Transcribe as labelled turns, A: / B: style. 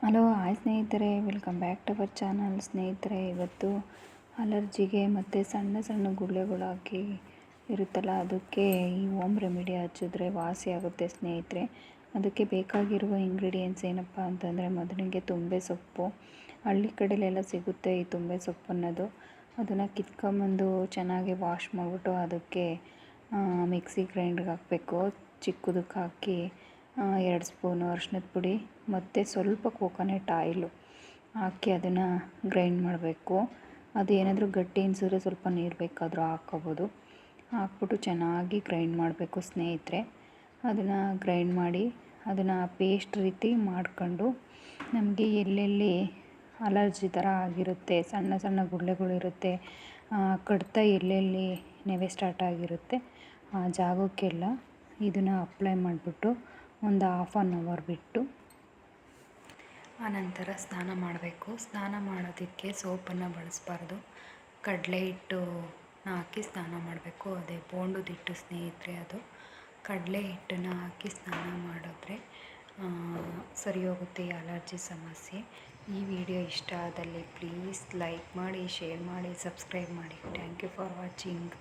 A: Hello hi ಸ್ನೇಹಿತರೆ, welcome back to our channel. ಸ್ನೇಹಿತರೆ, ಇವತ್ತು ಅಲರ್ಜಿಗೆ ಮತ್ತು ಸಣ್ಣ ಸಣ್ಣ ಗುಳ್ಳೆಗಳಾಗಿ ಇರುತ್ತಲ್ಲ, ಅದಕ್ಕೆ ಈ ಹೋಮ್ ರೆಮಿಡಿ ಹಚ್ಚಿದ್ರೆ ವಾಸಿ ಆಗುತ್ತೆ ಸ್ನೇಹಿತರೆ. ಅದಕ್ಕೆ ಬೇಕಾಗಿರುವ ಇಂಗ್ರೀಡಿಯೆಂಟ್ಸ್ ಏನಪ್ಪ ಅಂತಂದರೆ, ಮೊದಲಿಗೆ ತುಂಬೆ ಸೊಪ್ಪು. ಹಳ್ಳಿ ಕಡೆಯಲ್ಲೆಲ್ಲ ಸಿಗುತ್ತೆ ಈ ತುಂಬೆ ಸೊಪ್ಪು ಅನ್ನೋದು. ಅದನ್ನು ಕಿತ್ಕೊಂಬಂದು ಚೆನ್ನಾಗಿ ವಾಶ್ ಮಾಡಿಬಿಟ್ಟು ಅದಕ್ಕೆ ಮಿಕ್ಸಿ ಗ್ರೈಂಡ್ರಿಗೆ ಹಾಕಬೇಕು. ಚಿಕ್ಕದಕ್ಕೆ ಹಾಕಿ 2 ಸ್ಪೂನು ಅರಿಶಿನದ ಪುಡಿ ಮತ್ತು ಸ್ವಲ್ಪ ಕೋಕೋನಟ್ ಆಯಿಲು ಹಾಕಿ ಅದನ್ನು ಗ್ರೈಂಡ್ ಮಾಡಬೇಕು. ಅದೇನಾದರೂ ಗಟ್ಟಿ ಅನಿಸಿದ್ರೆ ಸ್ವಲ್ಪ ನೀರು ಬೇಕಾದರೂ ಹಾಕ್ಕೋಬೋದು. ಹಾಕ್ಬಿಟ್ಟು ಚೆನ್ನಾಗಿ ಗ್ರೈಂಡ್ ಮಾಡಬೇಕು ಸ್ನೇಹಿತರೆ. ಅದನ್ನು ಗ್ರೈಂಡ್ ಮಾಡಿ ಅದನ್ನು ಪೇಸ್ಟ್ ರೀತಿ ಮಾಡ್ಕೊಂಡು, ನಮಗೆ ಎಲ್ಲೆಲ್ಲಿ ಅಲರ್ಜಿ ಥರ ಆಗಿರುತ್ತೆ, ಸಣ್ಣ ಸಣ್ಣ ಗುಳ್ಳೆಗಳಿರುತ್ತೆ, ಕಡಿತ ಎಲ್ಲೆಲ್ಲಿ ನೆವೆ ಸ್ಟಾರ್ಟ್ ಆಗಿರುತ್ತೆ ಆ ಜಾಗಕ್ಕೆಲ್ಲ ಇದನ್ನು ಅಪ್ಲೈ ಮಾಡಿಬಿಟ್ಟು ಒಂದು 1/2 ಅವರ್ ಬಿಟ್ಟು ಆನಂತರ ಸ್ನಾನ ಮಾಡಬೇಕು. ಸ್ನಾನ ಮಾಡೋದಕ್ಕೆ ಸೋಪನ್ನು ಬಳಸಬಾರ್ದು, ಕಡಲೆ ಹಿಟ್ಟು ಹಾಕಿ ಸ್ನಾನ ಮಾಡಬೇಕು. ಅದೇ ಬೋಂಡದ ಹಿಟ್ಟು ಸ್ನೇಹಿತರೆ, ಅದು ಕಡಲೆ ಹಿಟ್ಟನ್ನು ಹಾಕಿ ಸ್ನಾನ ಮಾಡಿದ್ರೆ ಸರಿ ಹೋಗುತ್ತೆ ಈ ಅಲರ್ಜಿ ಸಮಸ್ಯೆ. ಈ ವಿಡಿಯೋ ಇಷ್ಟ ಆದಲ್ಲಿ ಪ್ಲೀಸ್ ಲೈಕ್ ಮಾಡಿ, ಶೇರ್ ಮಾಡಿ, ಸಬ್ಸ್ಕ್ರೈಬ್ ಮಾಡಿ. Thank you for watching.